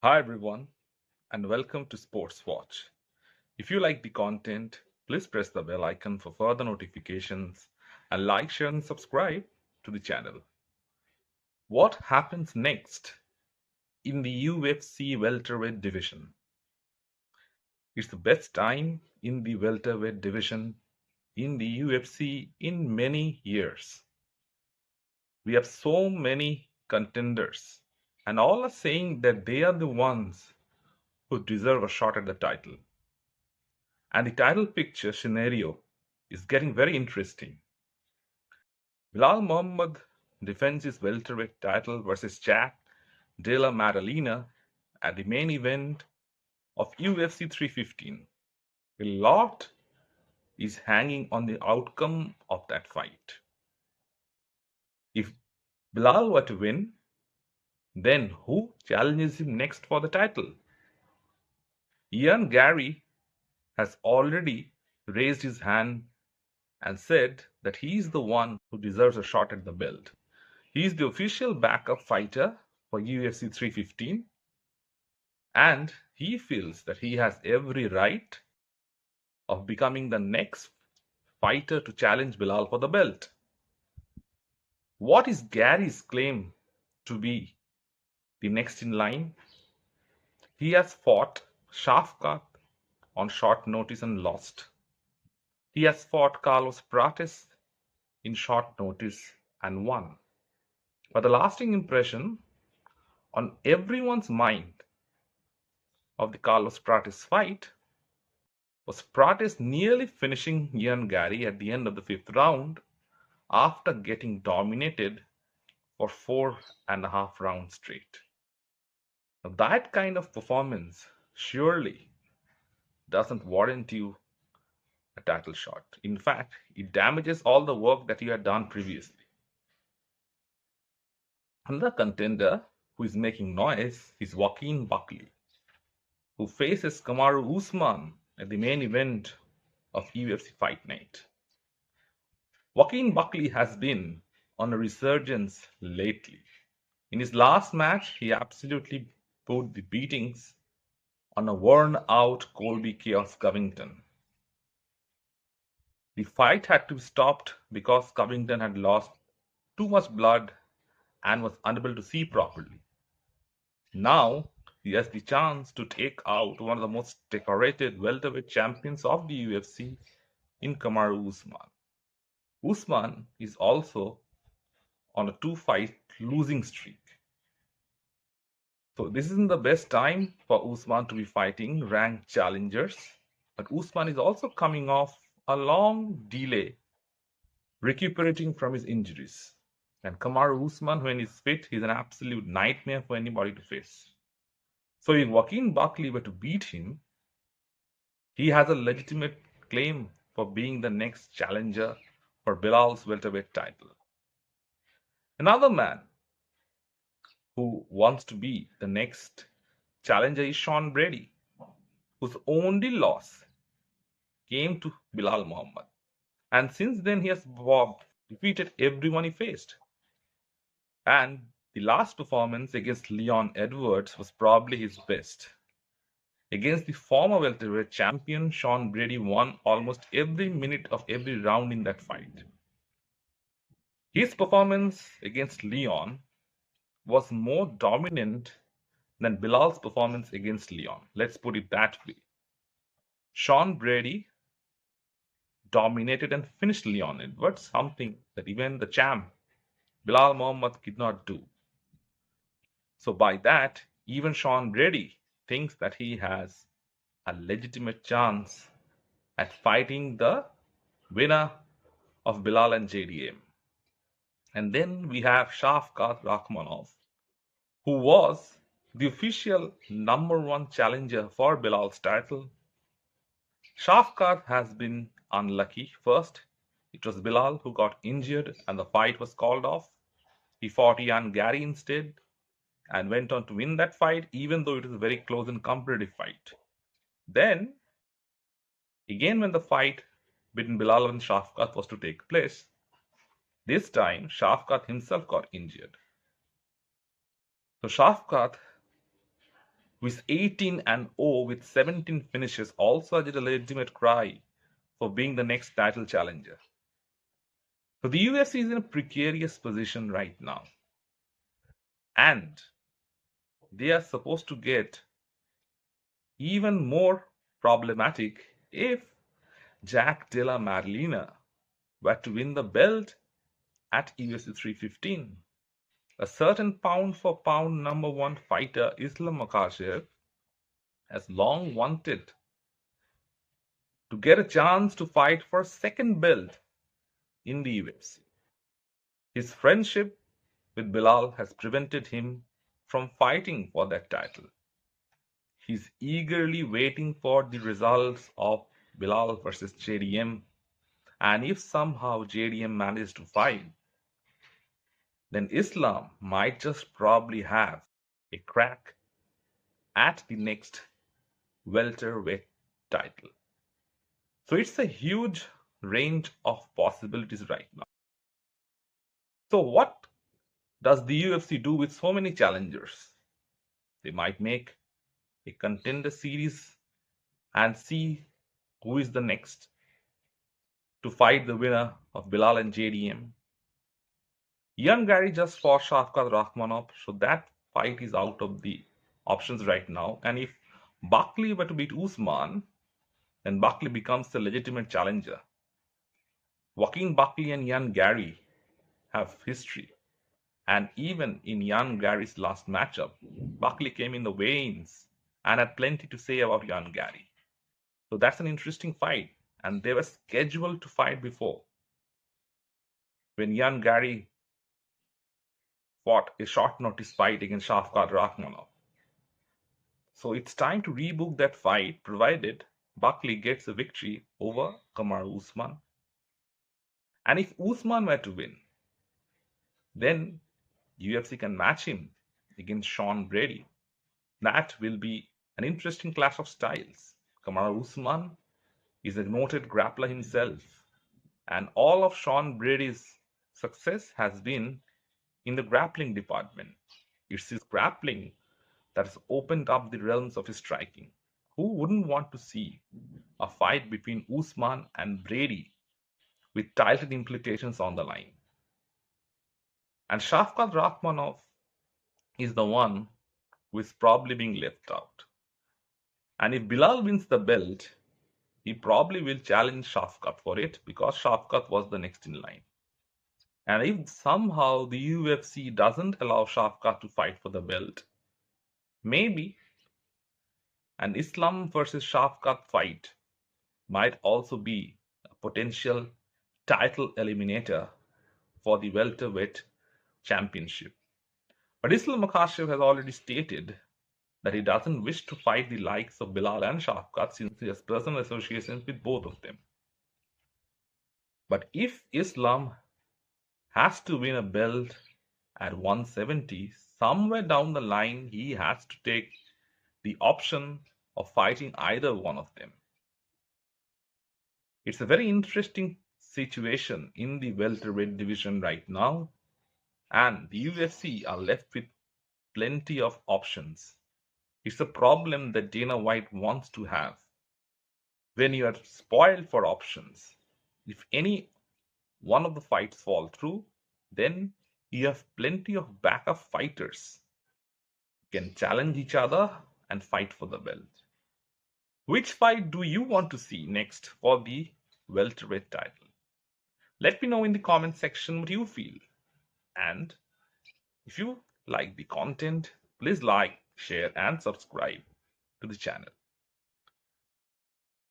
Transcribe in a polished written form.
Hi everyone, and welcome to Sports Watch. If you like the content, please press the bell icon for further notifications and like, share, and subscribe to the channel. What happens next in the UFC welterweight division? It's the best time in the welterweight division in the UFC in many years. We have so many contenders, and all are saying that they are the ones who deserve a shot at the title. And the title picture scenario is getting very interesting. Belal Muhammad defends his welterweight title versus Jack Della Maddalena at the main event of UFC 315. A lot is hanging on the outcome of that fight. If Belal were to win, then who challenges him next for the title? Garry has already raised his hand and said that he is the one who deserves a shot at the belt. He is the official backup fighter for UFC 315, and he feels that he has every right of becoming the next fighter to challenge Belal for the belt. What is Garry's claim to be the next in line? He has fought Shavkat on short notice and lost. He has fought Carlos Prates in short notice and won. But the lasting impression on everyone's mind of the Carlos Prates fight was Prates nearly finishing Garry at the end of the fifth round after getting dominated for 4.5 rounds straight. Now, that kind of performance surely doesn't warrant you a title shot. In fact, it damages all the work that you had done previously. Another contender who is making noise is Joaquin Buckley, who faces Kamaru Usman at the main event of UFC Fight Night. Joaquin Buckley has been on a resurgence lately. In his last match, he absolutely put the beatings on a worn out Colby Chaos Covington. The fight had to be stopped because Covington had lost too much blood and was unable to see properly. Now he has the chance to take out one of the most decorated welterweight champions of the UFC in Kamaru Usman. Usman is also on a two-fight losing streak. So this isn't the best time for Usman to be fighting ranked challengers, but Usman is also coming off a long delay recuperating from his injuries. And Kamaru Usman, when he's fit, he's an absolute nightmare for anybody to face. So if Joaquin Buckley were to beat him, he has a legitimate claim for being the next challenger for Belal's welterweight title. Another man who wants to be the next challenger is Sean Brady, whose only loss came to Belal Muhammad. And since then, he has defeated everyone he faced. And the last performance against Leon Edwards was probably his best. Against the former welterweight champion, Sean Brady won almost every minute of every round in that fight. His performance against Leon was more dominant than Bilal's performance against Leon. Let's put it that way. Sean Brady dominated and finished Leon Edwards, something that even the champ Belal Muhammad could not do. So by that, even Sean Brady thinks that he has a legitimate chance at fighting the winner of Belal and JDM. And then we have Shavkat Rakhmonov, who was the official number one challenger for Belal's title. Shavkat has been unlucky. First, it was Belal who got injured and the fight was called off. He fought Garry instead and went on to win that fight, even though it was a very close and competitive fight. Then, again, when the fight between Belal and Shavkat was to take place, this time Shavkat himself got injured. So Shavkat who is 18-0 with 17 finishes, also has a legitimate cry for being the next title challenger. So the UFC is in a precarious position right now. And they are supposed to get even more problematic if Jack Della Maddalena were to win the belt at UFC 315. A certain pound for pound number one fighter, Islam Makhachev, has long wanted to get a chance to fight for a second belt in the UFC. His friendship with Belal has prevented him from fighting for that title. He's eagerly waiting for the results of Belal versus JDM, and if somehow JDM manages to fight, then Islam might just probably have a crack at the next welterweight title. So it's a huge range of possibilities right now. So what does the UFC do with so many challengers? They might make a contender series and see who is the next to fight the winner of Belal and JDM. Young Garry just fought Shavkat Rakhmonov, so that fight is out of the options right now. And if Buckley were to beat Usman, then Buckley becomes the legitimate challenger. Joaquin Buckley and young Garry have history. And even in young Garry's last matchup, Buckley came in the weigh-ins and had plenty to say about young Garry. So that's an interesting fight. And they were scheduled to fight before. When young Garry fought a short notice fight against Shavkat Rakhmonov. So it's time to rebook that fight, provided Buckley gets a victory over Kamaru Usman. And if Usman were to win, then UFC can match him against Sean Brady. That will be an interesting clash of styles. Kamaru Usman is a noted grappler himself, and all of Sean Brady's success has been in the grappling department. It's his grappling that has opened up the realms of his striking. Who wouldn't want to see a fight between Usman and Brady with title implications on the line? And Shavkat Rakhmonov is the one who is probably being left out. And if Belal wins the belt, he probably will challenge Shavkat for it because Shavkat was the next in line. And if somehow the UFC doesn't allow Shavkat to fight for the belt, maybe an Islam versus Shavkat fight might also be a potential title eliminator for the welterweight championship. But Islam Makhachev has already stated that he doesn't wish to fight the likes of Belal and Shavkat since he has personal associations with both of them. But if Islam has to win a belt at 170, somewhere down the line he has to take the option of fighting either one of them. It's a very interesting situation in the welterweight division right now, and the UFC are left with plenty of options. It's a problem that Dana White wants to have. When you are spoiled for options, if any one of the fights fall through, then you have plenty of backup fighters who can challenge each other and fight for the belt. Which fight do you want to see next for the welterweight title? Let me know in the comment section what you feel. And if you like the content, please like, share, and subscribe to the channel.